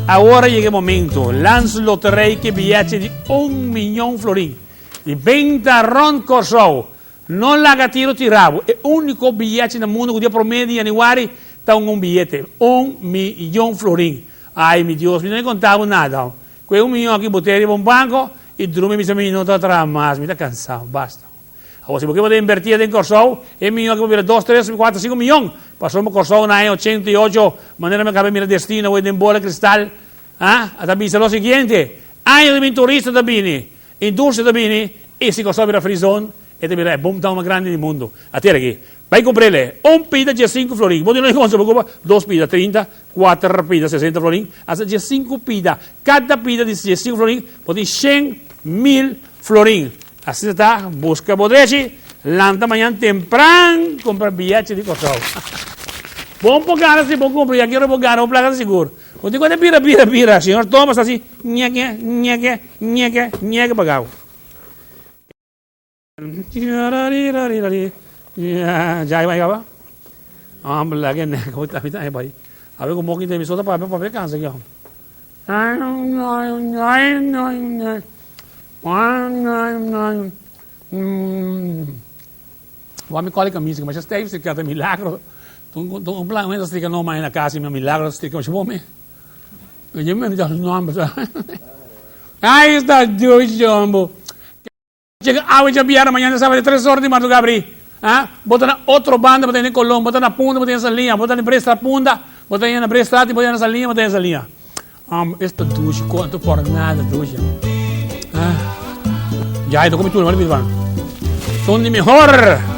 Agora chega o momento. Lanço loteria que bilhete de 1 milhão florim. De 20 ron Corsol. Não larga tiro tirado. É o único bilhete no mundo que dia promedio de januário está bilhete. 1 milhão florim. Ai, meu Deus, não contava nada. Com 1 milhão aqui, botei em um banco e dormi me minutos atrás, mas me está cansado, basta. Agora, se você pode invertir em Corsol, 1 milhão que vira 2, 3, 4, 5 milhões. Passou no Corsol na 88, maneira me cabe meu destino, vou de bola cristal. Até pensa o seguinte, año de turista da bini, indústria da bini, e se Corsol vira frisão, e te vira bom tão grande do mundo. Até aqui. Vai comprarle un pida de 5 florin. Vos non se preocupa, 2 pida 30, 4 pida 60 florin, hasta 5 pida. Cada pida de 5 florin, pode 100.000 florin. Assim está, busca bodrechi, lanta amanhã temprano, compra bilhete de Corsol. Bom pagar assim, bom comprar, já quero pagar, vou pagar seguro. Quando digo, pira, senhor Thomas assim, nhega, pagar. Já vai acabar? Vamos lá, que nega, vou estar aí, pai. A ver como que tem emissora para ver cansa aqui, ó. Vou me colar camisa, mas já está aí, você quer ter milagro. Um plano, mas você não mais na casa, meu milagro, você quer um bom, eu me dá os nomes. Aí está, Deus, Jumbo. Chega a hoje a amanhã, sábado, 3 horas de madrugada, abrir. Bota na outra banda, bota em Colombo, bota na punta, bota nessa linha, bota na presta punta, bota na presta e bota nessa linha, bota nessa linha. Esta ducha, quanto por nada, ducha. Já, eu tô com tudo, mas não me Son de mejor.